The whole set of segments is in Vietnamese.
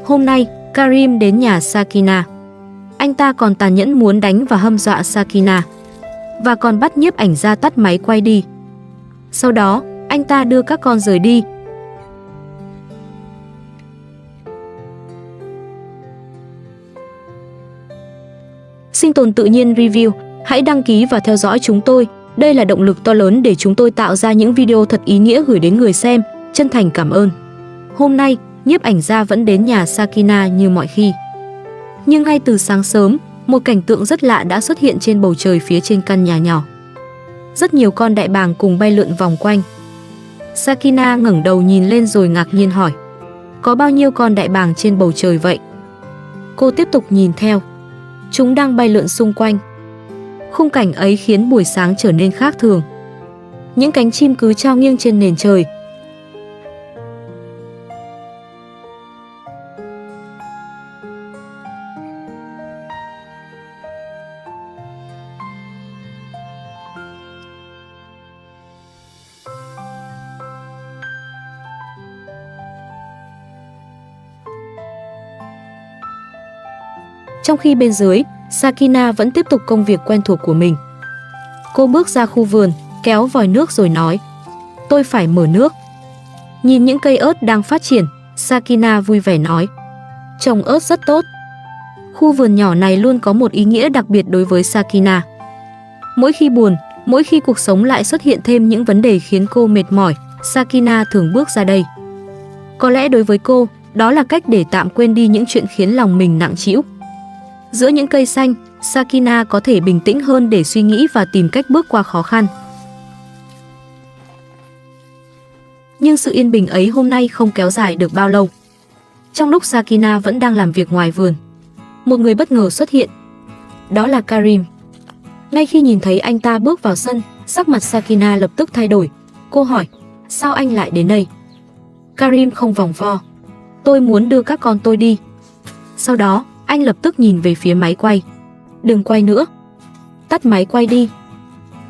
Hôm nay, Karim đến nhà Sakina. Anh ta còn tàn nhẫn muốn đánh và hăm dọa Sakina. Và còn bắt nhiếp ảnh gia tắt máy quay đi. Sau đó, anh ta đưa các con rời đi. Sinh tồn tự nhiên review, hãy đăng ký và theo dõi chúng tôi. Đây là động lực to lớn để chúng tôi tạo ra những video thật ý nghĩa gửi đến người xem. Chân thành cảm ơn. Hôm nay, nhiếp ảnh gia vẫn đến nhà Sakina như mọi khi. Nhưng ngay từ sáng sớm, một cảnh tượng rất lạ đã xuất hiện trên bầu trời phía trên căn nhà nhỏ. Rất nhiều con đại bàng cùng bay lượn vòng quanh. Sakina ngẩng đầu nhìn lên rồi ngạc nhiên hỏi: có bao nhiêu con đại bàng trên bầu trời vậy? Cô tiếp tục nhìn theo. Chúng đang bay lượn xung quanh. Khung cảnh ấy khiến buổi sáng trở nên khác thường. Những cánh chim cứ trao nghiêng trên nền trời. Trong khi bên dưới, Sakina vẫn tiếp tục công việc quen thuộc của mình. Cô bước ra khu vườn, kéo vòi nước rồi nói: tôi phải mở nước. Nhìn những cây ớt đang phát triển, Sakina vui vẻ nói: trồng ớt rất tốt. Khu vườn nhỏ này luôn có một ý nghĩa đặc biệt đối với Sakina. Mỗi khi buồn, mỗi khi cuộc sống lại xuất hiện thêm những vấn đề khiến cô mệt mỏi, Sakina thường bước ra đây. Có lẽ đối với cô, đó là cách để tạm quên đi những chuyện khiến lòng mình nặng trĩu. Giữa những cây xanh, Sakina có thể bình tĩnh hơn để suy nghĩ và tìm cách bước qua khó khăn. Nhưng sự yên bình ấy hôm nay không kéo dài được bao lâu. Trong lúc Sakina vẫn đang làm việc ngoài vườn, một người bất ngờ xuất hiện. Đó là Karim. Ngay khi nhìn thấy anh ta bước vào sân, sắc mặt Sakina lập tức thay đổi. Cô hỏi: sao anh lại đến đây? Karim không vòng vo: tôi muốn đưa các con tôi đi. Sau đó, anh lập tức nhìn về phía máy quay. Đừng quay nữa. Tắt máy quay đi.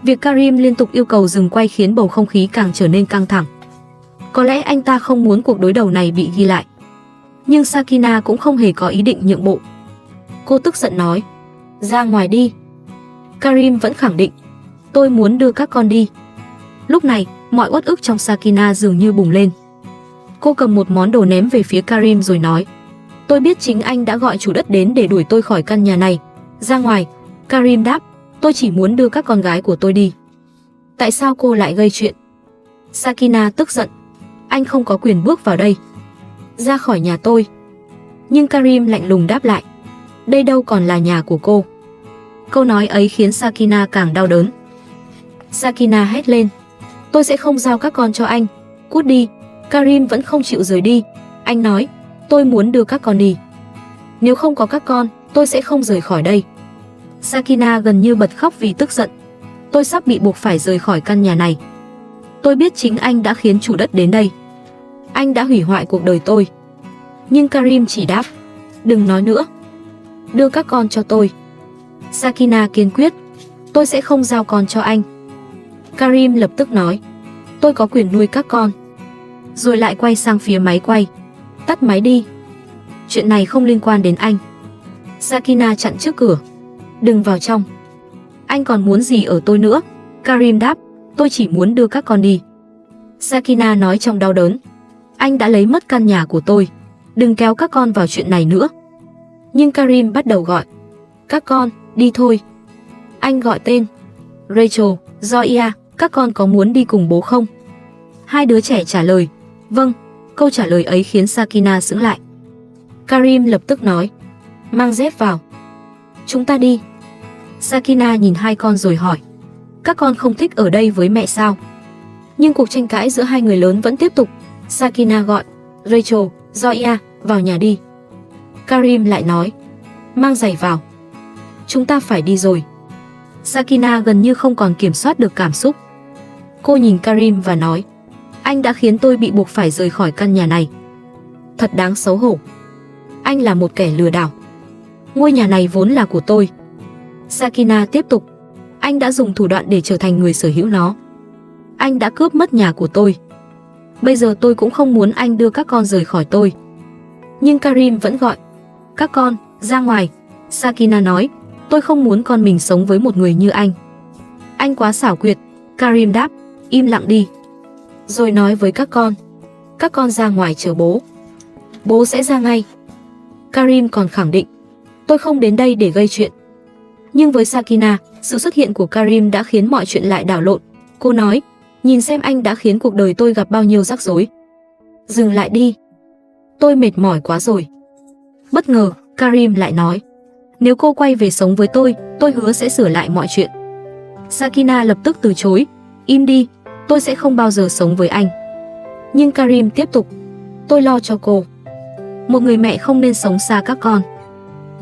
Việc Karim liên tục yêu cầu dừng quay khiến bầu không khí càng trở nên căng thẳng. Có lẽ anh ta không muốn cuộc đối đầu này bị ghi lại. Nhưng Sakina cũng không hề có ý định nhượng bộ. Cô tức giận nói: ra ngoài đi. Karim vẫn khẳng định: tôi muốn đưa các con đi. Lúc này, mọi uất ức trong Sakina dường như bùng lên. Cô cầm một món đồ ném về phía Karim rồi nói: tôi biết chính anh đã gọi chủ đất đến để đuổi tôi khỏi căn nhà này. Ra ngoài. Karim đáp: tôi chỉ muốn đưa các con gái của tôi đi. Tại sao cô lại gây chuyện? Sakina tức giận: anh không có quyền bước vào đây. Ra khỏi nhà tôi. Nhưng Karim lạnh lùng đáp lại: đây đâu còn là nhà của cô. Câu nói ấy khiến Sakina càng đau đớn. Sakina hét lên: tôi sẽ không giao các con cho anh. Cút đi. Karim vẫn không chịu rời đi. Anh nói: tôi muốn đưa các con đi. Nếu không có các con, tôi sẽ không rời khỏi đây. Sakina gần như bật khóc vì tức giận. Tôi sắp bị buộc phải rời khỏi căn nhà này. Tôi biết chính anh đã khiến chủ đất đến đây. Anh đã hủy hoại cuộc đời tôi. Nhưng Karim chỉ đáp: đừng nói nữa. Đưa các con cho tôi. Sakina kiên quyết: tôi sẽ không giao con cho anh. Karim lập tức nói: tôi có quyền nuôi các con. Rồi lại quay sang phía máy quay: tắt máy đi. Chuyện này không liên quan đến anh. Sakina chặn trước cửa: đừng vào trong. Anh còn muốn gì ở tôi nữa? Karim đáp: tôi chỉ muốn đưa các con đi. Sakina nói trong đau đớn: anh đã lấy mất căn nhà của tôi. Đừng kéo các con vào chuyện này nữa. Nhưng Karim bắt đầu gọi: các con, đi thôi. Anh gọi tên: Rachel, Zoya, các con có muốn đi cùng bố không? Hai đứa trẻ trả lời: vâng. Câu trả lời ấy khiến Sakina sững lại. Karim lập tức nói: mang dép vào. Chúng ta đi. Sakina nhìn hai con rồi hỏi: các con không thích ở đây với mẹ sao? Nhưng cuộc tranh cãi giữa hai người lớn vẫn tiếp tục. Sakina gọi: Rachel, Zoya, vào nhà đi. Karim lại nói: mang giày vào. Chúng ta phải đi rồi. Sakina gần như không còn kiểm soát được cảm xúc. Cô nhìn Karim và nói: anh đã khiến tôi bị buộc phải rời khỏi căn nhà này. Thật đáng xấu hổ. Anh là một kẻ lừa đảo. Ngôi nhà này vốn là của tôi. Sakina tiếp tục: anh đã dùng thủ đoạn để trở thành người sở hữu nó. Anh đã cướp mất nhà của tôi. Bây giờ tôi cũng không muốn anh đưa các con rời khỏi tôi. Nhưng Karim vẫn gọi, các con, ra ngoài. Sakina nói, tôi không muốn con mình sống với một người như anh. Anh quá xảo quyệt. Karim đáp, im lặng đi. Rồi nói với các con ra ngoài chờ bố. Bố sẽ ra ngay. Karim còn khẳng định, tôi không đến đây để gây chuyện. Nhưng với Sakina, sự xuất hiện của Karim đã khiến mọi chuyện lại đảo lộn. Cô nói, nhìn xem anh đã khiến cuộc đời tôi gặp bao nhiêu rắc rối. Dừng lại đi. Tôi mệt mỏi quá rồi. Bất ngờ, Karim lại nói, nếu cô quay về sống với tôi hứa sẽ sửa lại mọi chuyện. Sakina lập tức từ chối, im đi, tôi sẽ không bao giờ sống với anh. Nhưng Karim tiếp tục, tôi lo cho cô. Một người mẹ không nên sống xa các con.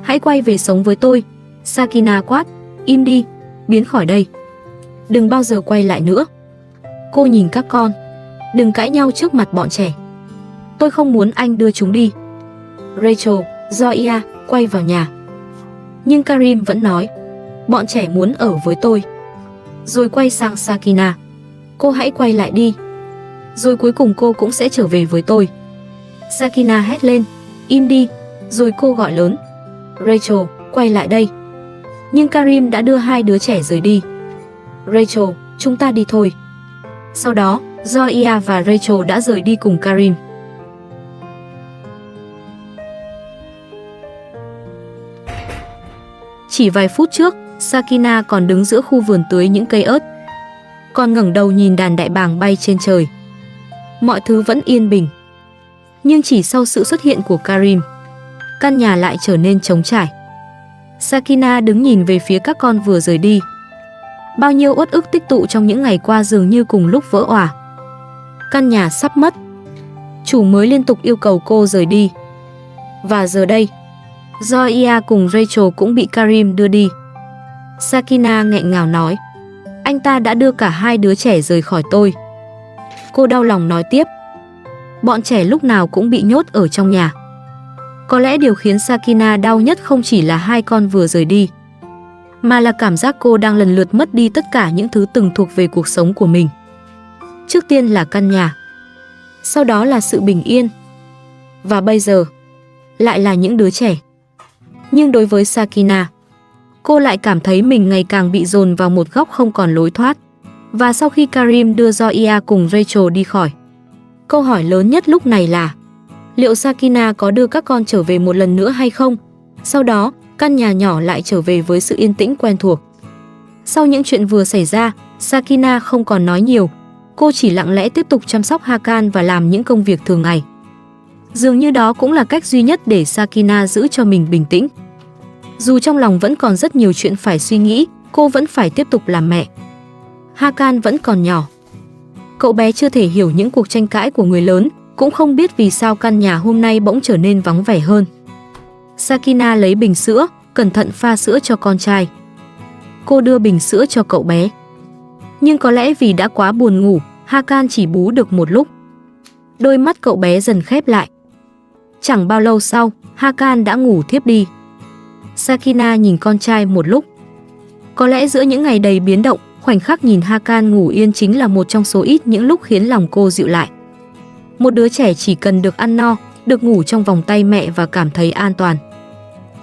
Hãy quay về sống với tôi. Sakina quát, im đi, biến khỏi đây. Đừng bao giờ quay lại nữa. Cô nhìn các con, đừng cãi nhau trước mặt bọn trẻ. Tôi không muốn anh đưa chúng đi. Rachel, Zoya, quay vào nhà. Nhưng Karim vẫn nói, bọn trẻ muốn ở với tôi. Rồi quay sang Sakina, cô hãy quay lại đi. Rồi cuối cùng cô cũng sẽ trở về với tôi. Sakina hét lên, im đi. Rồi cô gọi lớn, Rachel, quay lại đây. Nhưng Karim đã đưa hai đứa trẻ rời đi. Rachel, chúng ta đi thôi. Sau đó, Zoya và Rachel đã rời đi cùng Karim. Chỉ vài phút trước, Sakina còn đứng giữa khu vườn tưới những cây ớt. Còn ngẩng đầu nhìn đàn đại bàng bay trên trời. Mọi thứ vẫn yên bình. Nhưng chỉ sau sự xuất hiện của Karim, căn nhà lại trở nên trống trải. Sakina đứng nhìn về phía các con vừa rời đi. Bao nhiêu uất ức tích tụ trong những ngày qua dường như cùng lúc vỡ òa. Căn nhà sắp mất. Chủ mới liên tục yêu cầu cô rời đi. Và giờ đây, Zoya cùng Rachel cũng bị Karim đưa đi. Sakina nghẹn ngào nói, anh ta đã đưa cả hai đứa trẻ rời khỏi tôi. Cô đau lòng nói tiếp, bọn trẻ lúc nào cũng bị nhốt ở trong nhà. Có lẽ điều khiến Sakina đau nhất không chỉ là hai con vừa rời đi, mà là cảm giác cô đang lần lượt mất đi tất cả những thứ từng thuộc về cuộc sống của mình. Trước tiên là căn nhà, sau đó là sự bình yên, và bây giờ lại là những đứa trẻ. Nhưng đối với Sakina, cô lại cảm thấy mình ngày càng bị dồn vào một góc không còn lối thoát. Và sau khi Karim đưa Zoya cùng Rachel đi khỏi, câu hỏi lớn nhất lúc này là liệu Sakina có đưa các con trở về một lần nữa hay không? Sau đó, căn nhà nhỏ lại trở về với sự yên tĩnh quen thuộc. Sau những chuyện vừa xảy ra, Sakina không còn nói nhiều. Cô chỉ lặng lẽ tiếp tục chăm sóc Hakan và làm những công việc thường ngày. Dường như đó cũng là cách duy nhất để Sakina giữ cho mình bình tĩnh. Dù trong lòng vẫn còn rất nhiều chuyện phải suy nghĩ, cô vẫn phải tiếp tục làm mẹ. Hakan vẫn còn nhỏ. Cậu bé chưa thể hiểu những cuộc tranh cãi của người lớn, cũng không biết vì sao căn nhà hôm nay bỗng trở nên vắng vẻ hơn. Sakina lấy bình sữa, cẩn thận pha sữa cho con trai. Cô đưa bình sữa cho cậu bé. Nhưng có lẽ vì đã quá buồn ngủ, Hakan chỉ bú được một lúc. Đôi mắt cậu bé dần khép lại. Chẳng bao lâu sau, Hakan đã ngủ thiếp đi. Sakina nhìn con trai một lúc. Có lẽ giữa những ngày đầy biến động, khoảnh khắc nhìn Hakan ngủ yên chính là một trong số ít những lúc khiến lòng cô dịu lại. Một đứa trẻ chỉ cần được ăn no, được ngủ trong vòng tay mẹ và cảm thấy an toàn.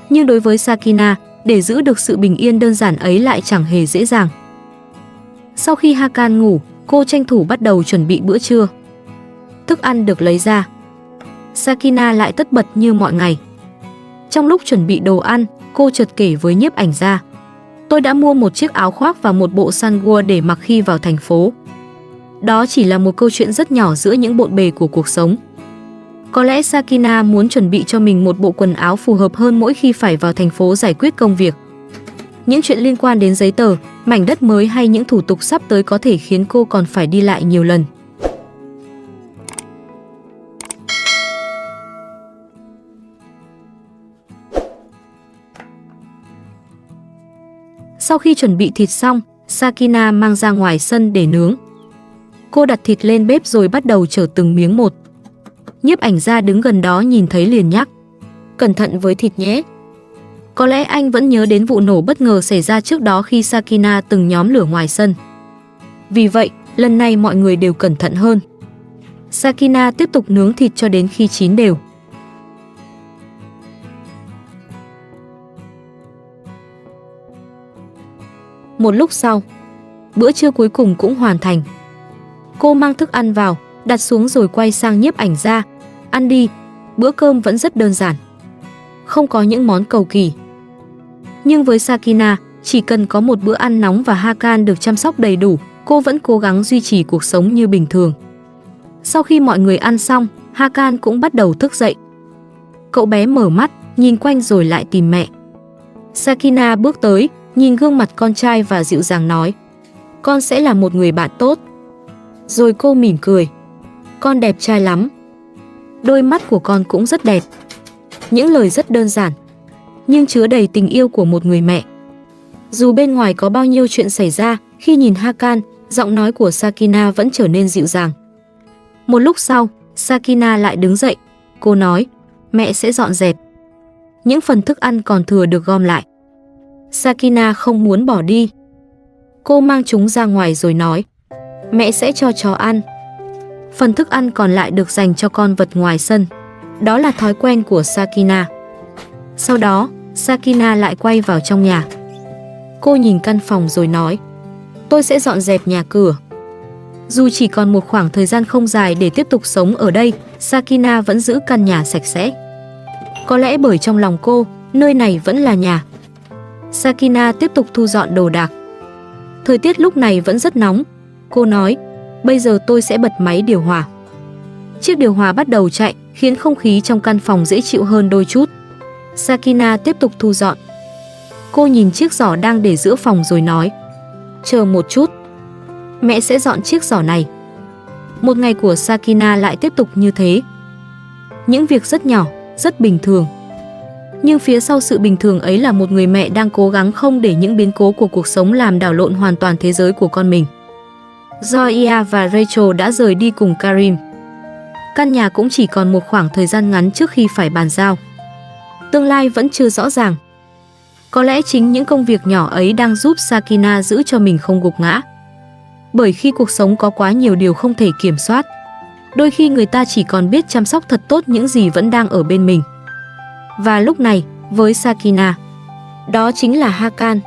Nhưng đối với Sakina, để giữ được sự bình yên đơn giản ấy lại chẳng hề dễ dàng. Sau khi Hakan ngủ, cô tranh thủ bắt đầu chuẩn bị bữa trưa. Thức ăn được lấy ra. Sakina lại tất bật như mọi ngày. Trong lúc chuẩn bị đồ ăn, cô chợt kể với nhiếp ảnh gia, tôi đã mua một chiếc áo khoác và một bộ sandua để mặc khi vào thành phố. Đó chỉ là một câu chuyện rất nhỏ giữa những bộn bề của cuộc sống. Có lẽ Sakina muốn chuẩn bị cho mình một bộ quần áo phù hợp hơn mỗi khi phải vào thành phố giải quyết công việc. Những chuyện liên quan đến giấy tờ, mảnh đất mới hay những thủ tục sắp tới có thể khiến cô còn phải đi lại nhiều lần. Sau khi chuẩn bị thịt xong, Sakina mang ra ngoài sân để nướng. Cô đặt thịt lên bếp rồi bắt đầu chở từng miếng một. Nhiếp ảnh gia đứng gần đó nhìn thấy liền nhắc, cẩn thận với thịt nhé. Có lẽ anh vẫn nhớ đến vụ nổ bất ngờ xảy ra trước đó khi Sakina từng nhóm lửa ngoài sân. Vì vậy, lần này mọi người đều cẩn thận hơn. Sakina tiếp tục nướng thịt cho đến khi chín đều. Một lúc sau, bữa trưa cuối cùng cũng hoàn thành. Cô mang thức ăn vào, đặt xuống rồi quay sang nhiếp ảnh gia. Ăn đi, bữa cơm vẫn rất đơn giản. Không có những món cầu kỳ. Nhưng với Sakina, chỉ cần có một bữa ăn nóng và Hakan được chăm sóc đầy đủ, cô vẫn cố gắng duy trì cuộc sống như bình thường. Sau khi mọi người ăn xong, Hakan cũng bắt đầu thức dậy. Cậu bé mở mắt, nhìn quanh rồi lại tìm mẹ. Sakina bước tới, nhìn gương mặt con trai và dịu dàng nói: con sẽ là một người bạn tốt. Rồi cô mỉm cười: con đẹp trai lắm. Đôi mắt của con cũng rất đẹp. Những lời rất đơn giản, nhưng chứa đầy tình yêu của một người mẹ. Dù bên ngoài có bao nhiêu chuyện xảy ra, khi nhìn Hakan, giọng nói của Sakina vẫn trở nên dịu dàng. Một lúc sau, Sakina lại đứng dậy. Cô nói: mẹ sẽ dọn dẹp. Những phần thức ăn còn thừa được gom lại. Sakina không muốn bỏ đi. Cô mang chúng ra ngoài rồi nói: mẹ sẽ cho chó ăn. Phần thức ăn còn lại được dành cho con vật ngoài sân. Đó là thói quen của Sakina. Sau đó, Sakina lại quay vào trong nhà. Cô nhìn căn phòng rồi nói: tôi sẽ dọn dẹp nhà cửa. Dù chỉ còn một khoảng thời gian không dài để tiếp tục sống ở đây, Sakina vẫn giữ căn nhà sạch sẽ. Có lẽ bởi trong lòng cô, nơi này vẫn là nhà. Sakina tiếp tục thu dọn đồ đạc. Thời tiết lúc này vẫn rất nóng. Cô nói: bây giờ tôi sẽ bật máy điều hòa. Chiếc điều hòa bắt đầu chạy, khiến không khí trong căn phòng dễ chịu hơn đôi chút. Sakina tiếp tục thu dọn. Cô nhìn chiếc giỏ đang để giữa phòng rồi nói: chờ một chút, mẹ sẽ dọn chiếc giỏ này. Một ngày của Sakina lại tiếp tục như thế. Những việc rất nhỏ, rất bình thường. Nhưng phía sau sự bình thường ấy là một người mẹ đang cố gắng không để những biến cố của cuộc sống làm đảo lộn hoàn toàn thế giới của con mình. Zoya và Rachel đã rời đi cùng Karim. Căn nhà cũng chỉ còn một khoảng thời gian ngắn trước khi phải bàn giao. Tương lai vẫn chưa rõ ràng. Có lẽ chính những công việc nhỏ ấy đang giúp Sakina giữ cho mình không gục ngã. Bởi khi cuộc sống có quá nhiều điều không thể kiểm soát, đôi khi người ta chỉ còn biết chăm sóc thật tốt những gì vẫn đang ở bên mình. Và lúc này, với Sakina, đó chính là Hakan.